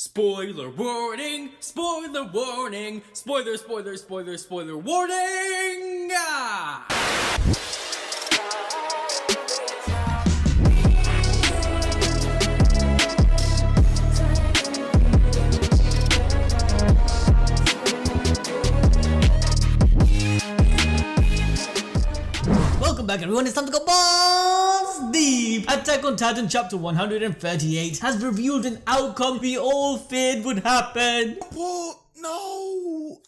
Spoiler warning! Spoiler warning! Spoiler warning! Welcome back everyone, it's time to go balls deep! Attack on Titan Chapter 138 has revealed an outcome we all feared would happen. Oh, no!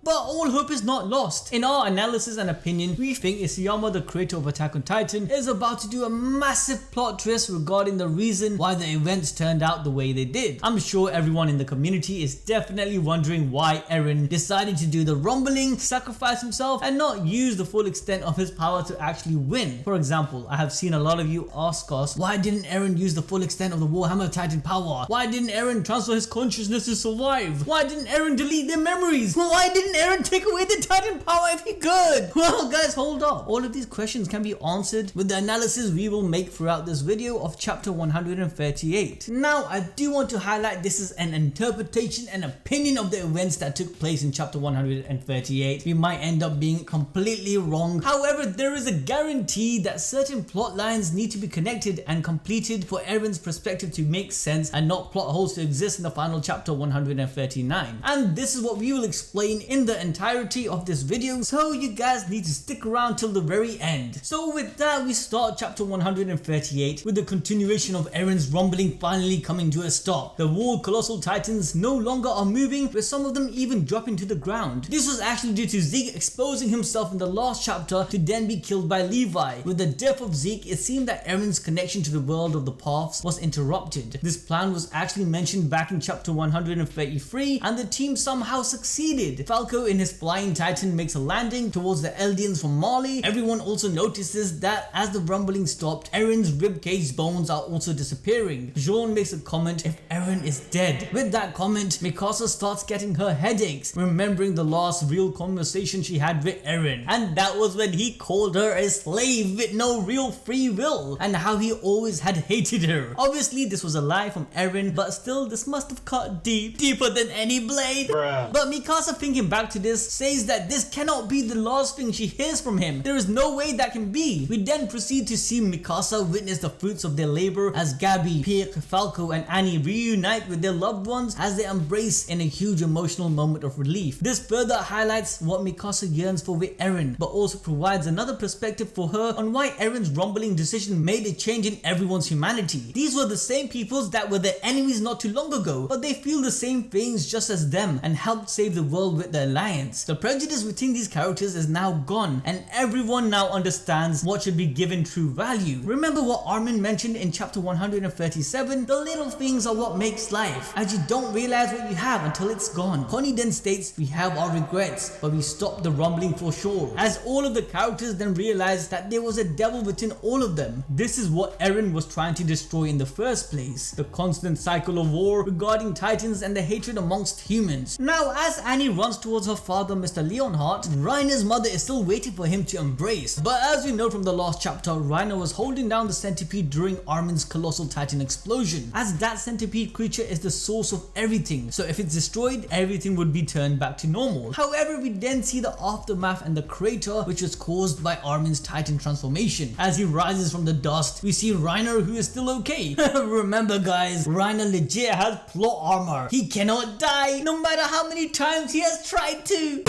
But all hope is not lost. In our analysis and opinion, we think Isayama, the creator of Attack on Titan, is about to do a massive plot twist regarding the reason why the events turned out the way they did. I'm sure everyone in the community is definitely wondering why Eren decided to do the rumbling, sacrifice himself, and not use the full extent of his power to actually win. For example, I have seen a lot of you ask us, why didn't Eren use the full extent of the Warhammer Titan power? Why didn't Eren transfer his consciousness to survive? Why didn't Eren delete their memories? Why didn't Eren take away the Titan power if he could? Well guys, hold up. All of these questions can be answered with the analysis we will make throughout this video of chapter 138. Now I do want to highlight this is an interpretation and opinion of the events that took place in chapter 138. We might end up being completely wrong. However, there is a guarantee that certain plot lines need to be connected and completed for Eren's perspective to make sense and not plot holes to exist in the final chapter 139. And this is what we will explain in the entirety of this video, so you guys need to stick around till the very end. So with that, we start chapter 138 with the continuation of Eren's rumbling finally coming to a stop. The walled colossal titans no longer are moving, with some of them even dropping to the ground. This was actually due to Zeke exposing himself in the last chapter to then be killed by Levi. With the death of Zeke, it seemed that Eren's connection to the world of the paths was interrupted. This plan was actually mentioned back in chapter 133 and the team somehow succeeded. Falco in his flying titan makes a landing towards the Eldians from Mali. Everyone also notices that as the rumbling stopped, Eren's ribcage bones are also disappearing. Jean makes a comment if Eren is dead. With that comment, Mikasa starts getting her headaches, remembering the last real conversation she had with Eren. And that was when he called her a slave with no real free will, and how he always had hated her. Obviously this was a lie from Eren, but still this must have cut deeper than any blade. Bruh. But Mikasa, thinking back to this, says that this cannot be the last thing she hears from him. There is no way that can be. We then proceed to see Mikasa witness the fruits of their labor as Gabi, Pirk, Falco and Annie reunite with their loved ones as they embrace in a huge emotional moment of relief. This further highlights what Mikasa yearns for with Eren, but also provides another perspective for her on why Eren's rumbling decision made a change in everyone's humanity. These were the same peoples that were their enemies not too long ago, but they feel the same things just as them and helped save the world with the alliance. The prejudice between these characters is now gone, and everyone now understands what should be given true value. Remember what Armin mentioned in chapter 137? The little things are what makes life, as you don't realize what you have until it's gone. Connie then states, we have our regrets, but we stopped the rumbling for sure, as all of the characters then realized that there was a devil within all of them. This is what Eren was trying to destroy in the first place, the constant cycle of war regarding titans and the hatred amongst humans. Now as Annie runs towards her father Mr. Leonhardt, Reiner's mother is still waiting for him to embrace. But as we know from the last chapter, Reiner was holding down the centipede during Armin's colossal titan explosion, as that centipede creature is the source of everything, so if it's destroyed, everything would be turned back to normal. However, we then see the aftermath and the crater which was caused by Armin's titan transformation. As he rises from the dust, we see Reiner, who is still okay. Remember guys, Reiner legit has plot armor. He cannot die no matter how many times he has tried to.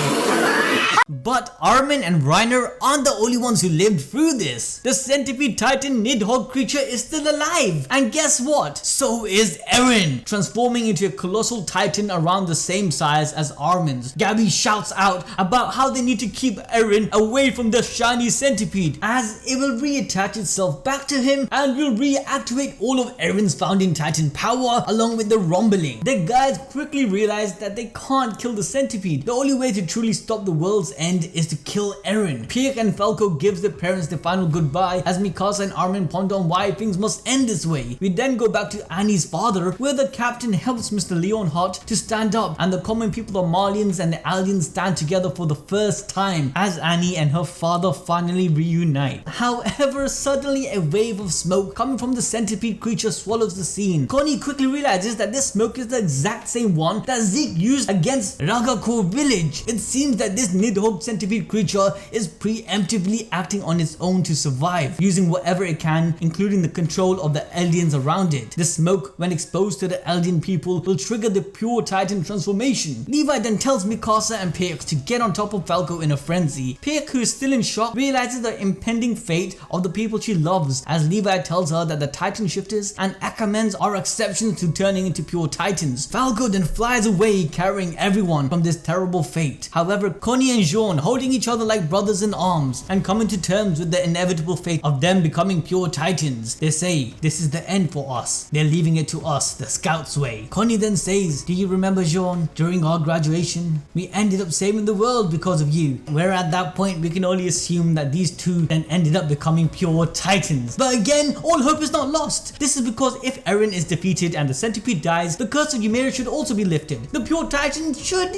But Armin and Reiner aren't the only ones who lived through this. The centipede titan Nidhogg creature is still alive, and guess what? So is Eren, transforming into a colossal titan around the same size as Armin's. Gabi shouts out about how they need to keep Eren away from the shiny centipede, as it will reattach itself back to him and will reactivate all of Eren's founding titan power along with the rumbling. The guys quickly realize that they can't kill the centipede. The only way to truly stop the world's end end is to kill Eren. Pieck and Falco gives their parents the final goodbye as Mikasa and Armin ponder on why things must end this way. We then go back to Annie's father, where the captain helps Mr. Leonhardt to stand up, and the common people of Marlians and the aliens stand together for the first time as Annie and her father finally reunite. However, suddenly a wave of smoke coming from the centipede creature swallows the scene. Connie quickly realizes that this smoke is the exact same one that Zeke used against Ragakor village. It seems that this Nidhogg centipede creature is preemptively acting on its own to survive, using whatever it can, including the control of the Eldians around it. The smoke, when exposed to the Eldian people, will trigger the pure Titan transformation. Levi then tells Mikasa and Pieck to get on top of Falco in a frenzy. Pieck, who is still in shock, realizes the impending fate of the people she loves, as Levi tells her that the Titan shifters and Akamens are exceptions to turning into pure Titans. Falco then flies away, carrying everyone from this terrible fate. However, Connie and Jean, holding each other like brothers in arms and coming to terms with the inevitable fate of them becoming pure Titans. They say, this is the end for us. They're leaving it to us, the Scouts way. Connie then says, do you remember, Jean? During our graduation, we ended up saving the world because of you. Where at that point, we can only assume that these two then ended up becoming pure Titans. But again, all hope is not lost. This is because if Eren is defeated and the centipede dies, the curse of Ymir should also be lifted. The pure Titans should,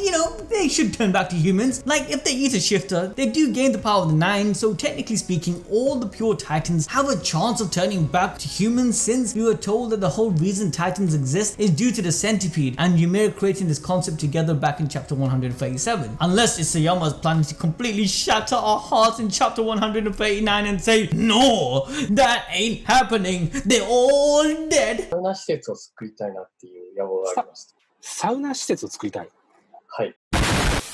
they should turn back to humans. Like, if they eat a shifter, they do gain the power of the Nine, so technically speaking, all the pure Titans have a chance of turning back to humans, since we were told that the whole reason Titans exist is due to the centipede and Ymir creating this concept together back in chapter 137. Unless Isayama is planning to completely shatter our hearts in chapter 139 and say, no, that ain't happening, they're all dead. サウナ施設を作りたいなっていう野望がありました。サウナ施設を作りたい。はい。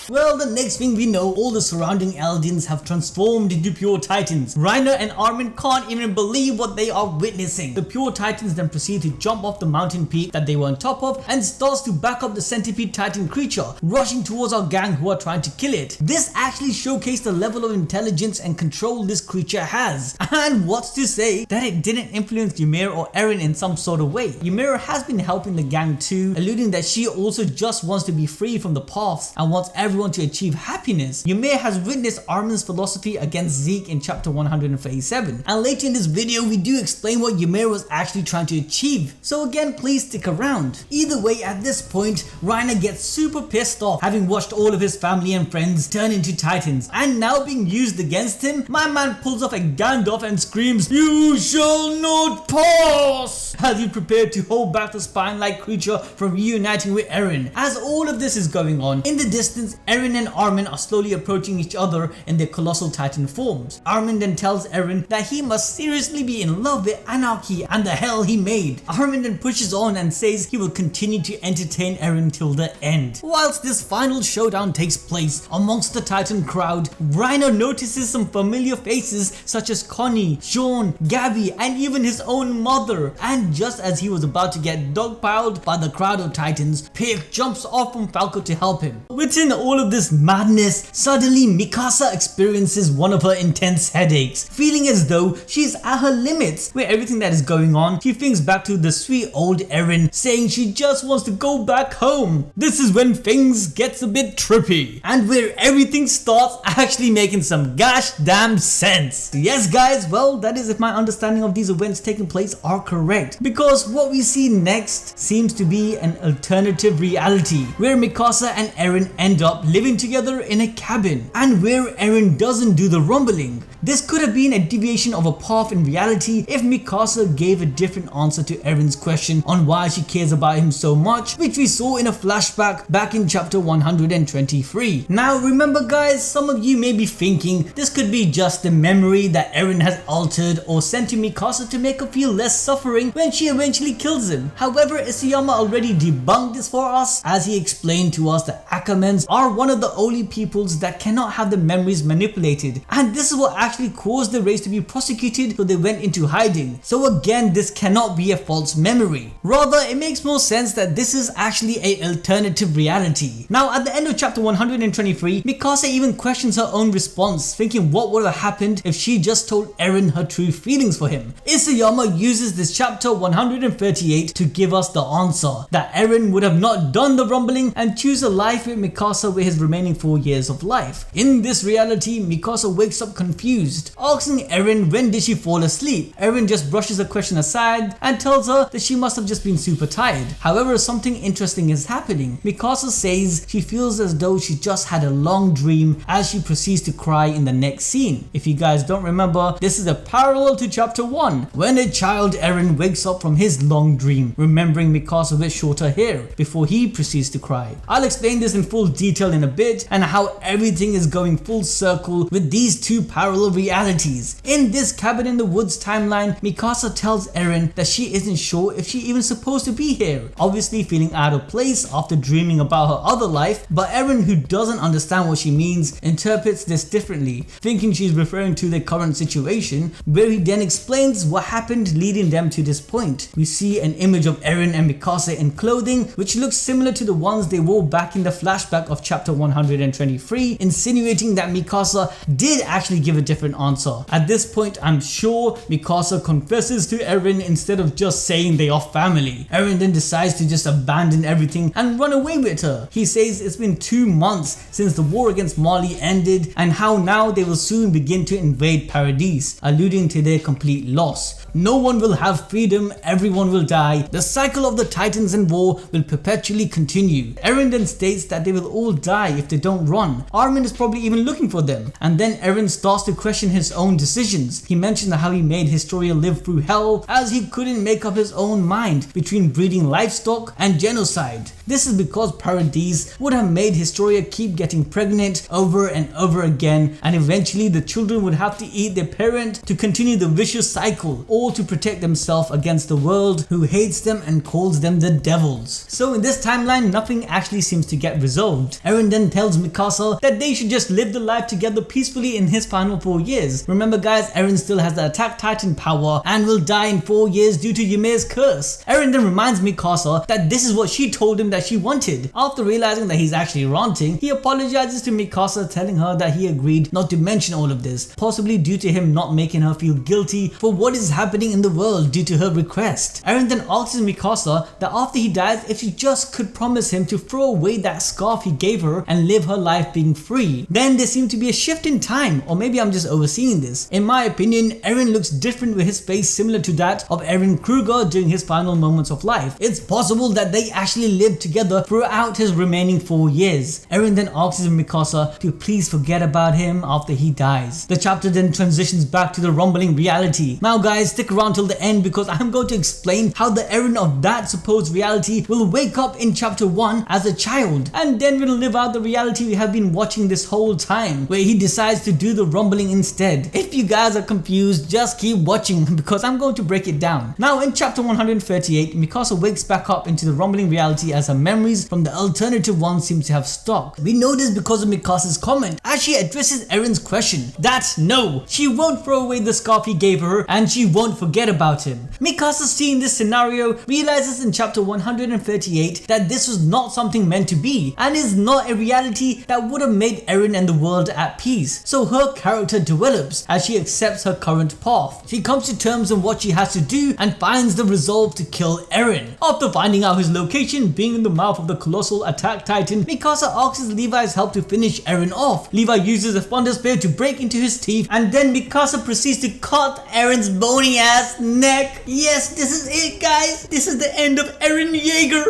Well, the next thing we know, all the surrounding Eldians have transformed into pure Titans. Reiner and Armin can't even believe what they are witnessing. The pure Titans then proceed to jump off the mountain peak that they were on top of and starts to back up the centipede Titan creature, rushing towards our gang who are trying to kill it. This actually showcased the level of intelligence and control this creature has. And what's to say that it didn't influence Ymir or Eren in some sort of way. Ymir has been helping the gang too, alluding that she also just wants to be free from the past and wants everyone to achieve happiness. Ymir has witnessed Armin's philosophy against Zeke in chapter 137, and later in this video we do explain what Ymir was actually trying to achieve, so again please stick around. Either way, at this point Reiner gets super pissed off having watched all of his family and friends turn into Titans, and now being used against him, my man pulls off a Gandalf and screams, "You shall not pass!" as he prepared to hold back the spine-like creature from reuniting with Eren. As all of this is going on, in the distance Eren and Armin are slowly approaching each other in their colossal Titan forms. Armin then tells Eren that he must seriously be in love with Anarchy and the hell he made. Armin then pushes on and says he will continue to entertain Eren till the end. Whilst this final showdown takes place amongst the Titan crowd, Reiner notices some familiar faces such as Connie, Jean, Gabby, and even his own mother. And just as he was about to get dogpiled by the crowd of Titans, Pieck jumps off from Falco to help him. Within all of this madness, suddenly Mikasa experiences one of her intense headaches, feeling as though she's at her limits. With everything that is going on, she thinks back to the sweet old Eren, saying she just wants to go back home. This is when things gets a bit trippy, and where everything starts actually making some gosh damn sense. Yes guys, well that is if my understanding of these events taking place are correct, because what we see next seems to be an alternative reality, where Mikasa and Eren end up living together in a cabin, and where Eren doesn't do the rumbling. This could have been a deviation of a path in reality if Mikasa gave a different answer to Eren's question on why she cares about him so much, which we saw in a flashback back in chapter 123. Now remember guys, some of you may be thinking this could be just a memory that Eren has altered or sent to Mikasa to make her feel less suffering when she eventually kills him. However, Isayama already debunked this for us, as he explained to us that Akamens are one of the only peoples that cannot have the memories manipulated, and this is what actually caused the race to be prosecuted, so they went into hiding. So again, this cannot be a false memory. Rather, it makes more sense that this is actually an alternative reality. Now at the end of chapter 123, Mikasa even questions her own response, thinking what would have happened if she just told Eren her true feelings for him. Isayama uses this chapter 138 to give us the answer, that Eren would have not done the rumbling and choose a life with Mikasa with his remaining 4 years of life. In this reality, Mikasa wakes up confused, asking Eren when did she fall asleep. Eren just brushes the question aside and tells her that she must have just been super tired. However, something interesting is happening. Mikasa says she feels as though she just had a long dream as she proceeds to cry in the next scene. If you guys don't remember, this is a parallel to chapter 1, when a child Eren wakes up from his long dream, remembering Mikasa with shorter hair, before he proceeds to cry. I'll explain this in full detail in a bit, and how everything is going full circle with these two parallel realities. In this cabin in the woods timeline, Mikasa tells Eren that she isn't sure if she's even supposed to be here, obviously feeling out of place after dreaming about her other life, but Eren, who doesn't understand what she means, interprets this differently, thinking she's referring to their current situation, where he then explains what happened leading them to this point. We see an image of Eren and Mikasa in clothing which looks similar to the ones they wore back in the flashback of chapter 123, insinuating that Mikasa did actually give a different answer. At this point, I'm sure Mikasa confesses to Eren instead of just saying they are family. Eren then decides to just abandon everything and run away with her. He says it's been 2 months since the war against Mali ended, and how now they will soon begin to invade Paradise, alluding to their complete loss. No one will have freedom, everyone will die. The cycle of the Titans and war will perpetually continue. Eren then states that they will all die if they don't run. Armin is probably even looking for them. And then Eren starts to question his own decisions. He mentioned how he made Historia live through hell, as he couldn't make up his own mind between breeding livestock and genocide. This is because Paradise would have made Historia keep getting pregnant over and over again, and eventually the children would have to eat their parent to continue the vicious cycle, all to protect themselves against the world who hates them and calls them the devils. So in this timeline, nothing actually seems to get resolved. Eren then tells Mikasa that they should just live the life together peacefully in his final 4 years. Remember guys, Eren still has the Attack Titan power and will die in 4 years due to Ymir's curse. Eren then reminds Mikasa that this is what she told him that she wanted. After realizing that he's actually ranting, he apologizes to Mikasa, telling her that he agreed not to mention all of this, possibly due to him not making her feel guilty for what is happening in the world due to her request. Eren then asks Mikasa that after he dies, if she just could promise him to throw away that scarf he gave her and live her life being free. Then there seemed to be a shift in time, or maybe I'm just overseeing this. In my opinion, Eren looks different with his face similar to that of Eren Kruger during his final moments of life. It's possible that they actually lived together throughout his remaining 4 years. Eren then asks Mikasa to please forget about him after he dies. The chapter then transitions back to the rumbling reality. Now guys, stick around till the end because I'm going to explain how the Eren of that supposed reality will wake up in chapter 1 as a child, and then will live out the reality we have been watching this whole time, where he decides to do the rumbling instead. If you guys are confused, just keep watching because I'm going to break it down. Now in chapter 138, Mikasa wakes back up into the rumbling reality as her memories from the alternative one seem to have stopped. We know this because of Mikasa's comment as she addresses Eren's question that no, she won't throw away the scarf he gave her and she won't forget about him. Mikasa, seeing this scenario, realizes in chapter 138 that this was not something meant to be and is not a reality that would have made Eren and the world at peace. So her character develops as she accepts her current path. She comes to terms on what she has to do and finds the resolve to kill Eren. After finding out his location being in the mouth of the colossal Attack Titan, Mikasa asks Levi's help to finish Eren off. Levi uses a thunder spear to break into his teeth, and then Mikasa proceeds to cut Eren's bony ass neck. Yes, this is it guys. This is the end of Eren Yeager.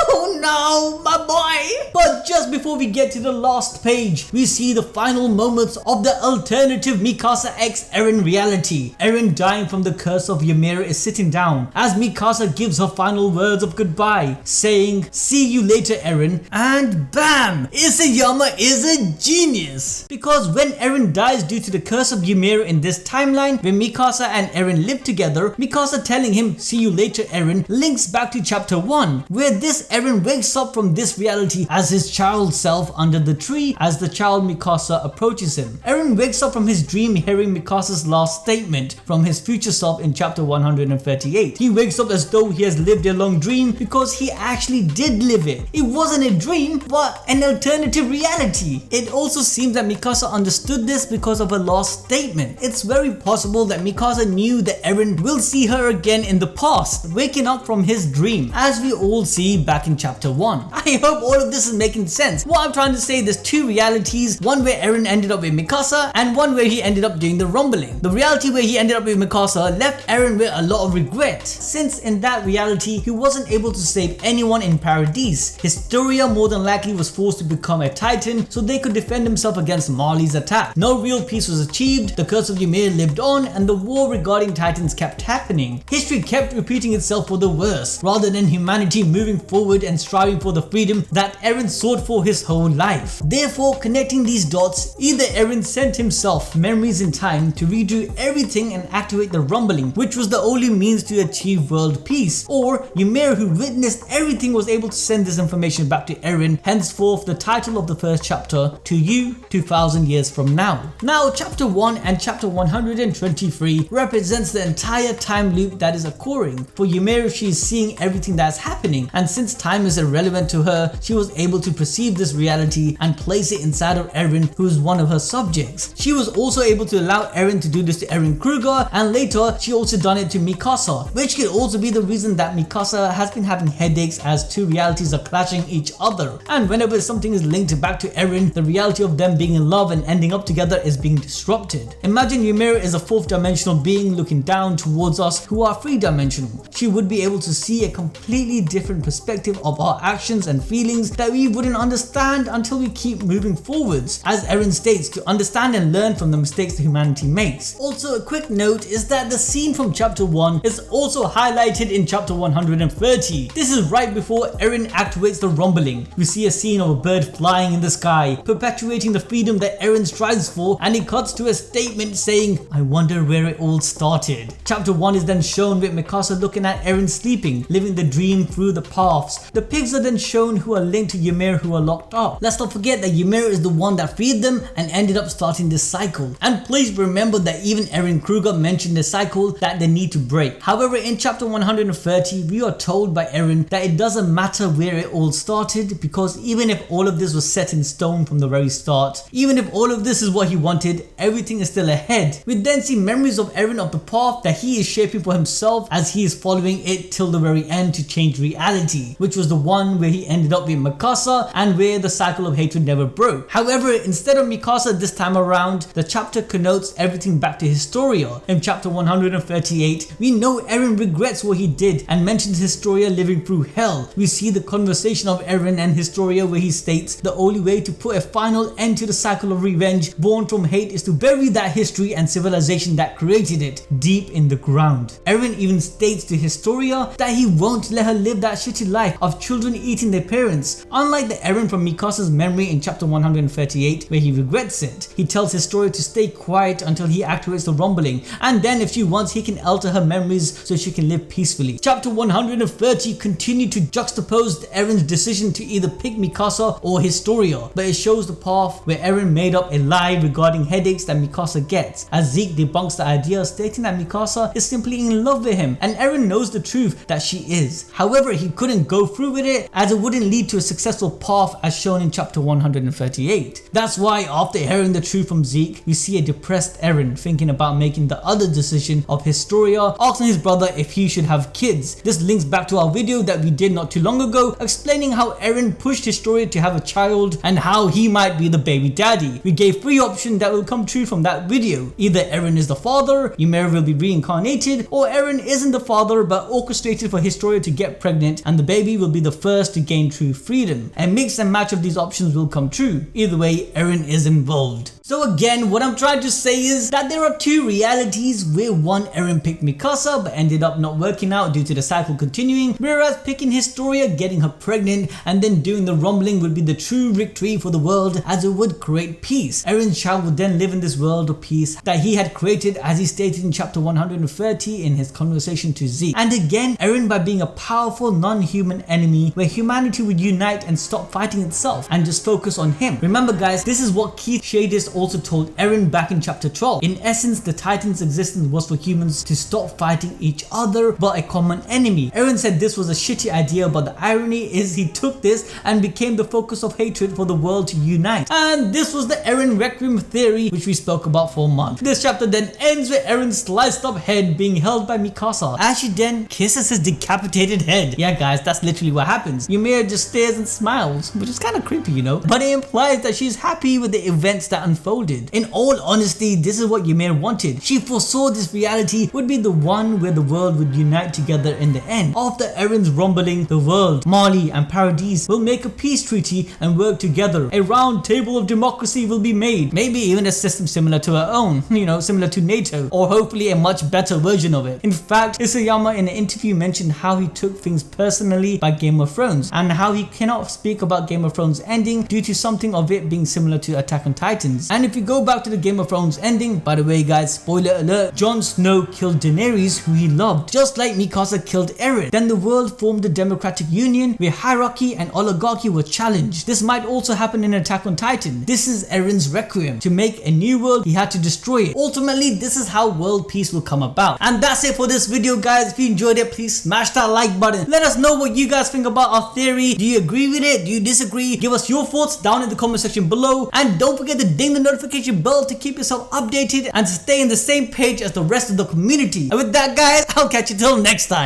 Oh no, my boy. But just before we get to the last page, we see the final moments of the alternative Mikasa x Eren reality. Eren, dying from the curse of Ymir, is sitting down as Mikasa gives her final words of goodbye, saying, "See you later Eren," and bam! Isayama is a genius! Because when Eren dies due to the curse of Ymir in this timeline, when Mikasa and Eren live together, Mikasa telling him "see you later Eren" links back to chapter 1, where this Eren wakes up from this reality as his child self under the tree as the child Mikasa approaches him. Eren wakes up from his dream hearing Mikasa's last statement from his future self in chapter 138. He wakes up as though he has lived a long dream because he actually did did live it. It wasn't a dream, but an alternative reality. It also seems that Mikasa understood this because of her last statement. It's very possible that Mikasa knew that Eren will see her again in the past, waking up from his dream, as we all see back in chapter 1. I hope all of this is making sense. What I'm trying to say, there's two realities, one where Eren ended up with Mikasa and one where he ended up doing the rumbling. The reality where he ended up with Mikasa left Eren with a lot of regret, since in that reality he wasn't able to save anyone in Paradise. Historia more than likely was forced to become a Titan so they could defend himself against Marley's attack. No real peace was achieved, the curse of Ymir lived on, and the war regarding Titans kept happening. History kept repeating itself for the worse, rather than humanity moving forward and striving for the freedom that Eren sought for his whole life. Therefore, connecting these dots, either Eren sent himself memories in time to redo everything and activate the rumbling, which was the only means to achieve world peace, or Ymir, who witnessed everything, was able to send this information back to Eren, henceforth the title of the first chapter, To You 2000 years from now. Now, chapter 1 and chapter 123 represents the entire time loop that is occurring. For Ymir, she is seeing everything that's happening, and since time is irrelevant to her, she was able to perceive this reality and place it inside of Eren, who is one of her subjects. She was also able to allow Eren to do this to Eren Kruger, and later she also done it to Mikasa, which could also be the reason that Mikasa has been having headaches as two realities are clashing each other. And whenever something is linked back to Eren, the reality of them being in love and ending up together is being disrupted. Imagine Ymir is a fourth dimensional being looking down towards us who are three dimensional. She would be able to see a completely different perspective of our actions and feelings that we wouldn't understand until we keep moving forwards. As Eren states, to understand and learn from the mistakes that humanity makes. Also, a quick note is that the scene from chapter 1 is also highlighted in chapter 130. This is right before Eren activates the rumbling. We see a scene of a bird flying in the sky, perpetuating the freedom that Eren strives for, and it cuts to a statement saying, "I wonder where it all started." Chapter 1 is then shown with Mikasa looking at Eren sleeping, living the dream through the paths. The pigs are then shown who are linked to Ymir, who are locked up. Let's not forget that Ymir is the one that freed them and ended up starting this cycle. And please remember that even Eren Kruger mentioned the cycle that they need to break. However, in chapter 130, we are told by Eren that it doesn't matter where it all started, because even if all of this was set in stone from the very start, even if all of this is what he wanted, everything is still ahead. We then see memories of Eren of the path that he is shaping for himself as he is following it till the very end to change reality, which was the one where he ended up with Mikasa and where the cycle of hatred never broke. However, instead of Mikasa this time around, the chapter connotes everything back to Historia. In chapter 138, we know Eren regrets what he did and mentions Historia living through hell. We see the conversation of Eren and Historia where he states the only way to put a final end to the cycle of revenge born from hate is to bury that history and civilization that created it deep in the ground. Eren even states to Historia that he won't let her live that shitty life of children eating their parents. Unlike the Eren from Mikasa's memory in chapter 138 where he regrets it, he tells Historia to stay quiet until he activates the rumbling, and then if she wants he can alter her memories so she can live peacefully. Chapter 130 continued to juxtapose Eren's decision to either pick Mikasa or Historia, but it shows the path where Eren made up a lie regarding headaches that Mikasa gets, as Zeke debunks the idea stating that Mikasa is simply in love with him, and Eren knows the truth that she is. However, he couldn't go through with it as it wouldn't lead to a successful path as shown in chapter 138. That's why after hearing the truth from Zeke, we see a depressed Eren thinking about making the other decision of Historia, asking his brother if he should have kids. This links back to our video that we did not too long ago explaining how Eren pushed Historia to have a child and how he might be the baby daddy. We gave 3 options that will come true from that video. Either Eren is the father, Ymir will be reincarnated, or Eren isn't the father but orchestrated for Historia to get pregnant and the baby will be the first to gain true freedom. A mix and match of these options will come true. Either way, Eren is involved. So again, what I'm trying to say is that there are 2 realities where one Eren picked Mikasa but ended up not working out due to the cycle continuing, whereas picking Historia, getting her pregnant and then doing the rumbling would be the true victory for the world as it would create peace. Eren's child would then live in this world of peace that he had created as he stated in chapter 130 in his conversation to Zeke. And again, Eren by being a powerful non-human enemy where humanity would unite and stop fighting itself and just focus on him. Remember guys, this is what Keith shaded also told Eren back in chapter 12. In essence, the Titans' existence was for humans to stop fighting each other but a common enemy. Eren said this was a shitty idea, but the irony is he took this and became the focus of hatred for the world to unite. And this was the Eren Requiem theory, which we spoke about for a month. This chapter then ends with Eren's sliced up head being held by Mikasa as she then kisses his decapitated head. Yeah guys, that's literally what happens. Ymir just stares and smiles, which is kind of creepy, you know, but it implies that she's happy with the events that unfolded. In all honesty, this is what Ymir wanted. She foresaw this reality would be the one where the world would unite together in the end. After Eren's rumbling, the world, Mali and Paradise will make a peace treaty and work together. A round table of democracy will be made. Maybe even a system similar to her own, you know, similar to NATO, or hopefully a much better version of it. In fact, Isayama in an interview mentioned how he took things personally by Game of Thrones and how he cannot speak about Game of Thrones ending due to something of it being similar to Attack on Titans. And if you go back to the Game of Thrones ending, by the way guys, spoiler alert, Jon Snow killed Daenerys, who he loved, just like Mikasa killed Eren. Then the world formed a democratic union where hierarchy and oligarchy were challenged. This might also happen in Attack on Titan. This is Eren's Requiem. To make a new world, he had to destroy it. Ultimately, this is how world peace will come about. And that's it for this video guys. If you enjoyed it, please smash that like button. Let us know what you guys think about our theory. Do you agree with it? Do you disagree? Give us your thoughts down in the comment section below. And don't forget to ding the notification bell to keep yourself updated and to stay in the same page as the rest of the community. And with that guys, I'll catch you till next time.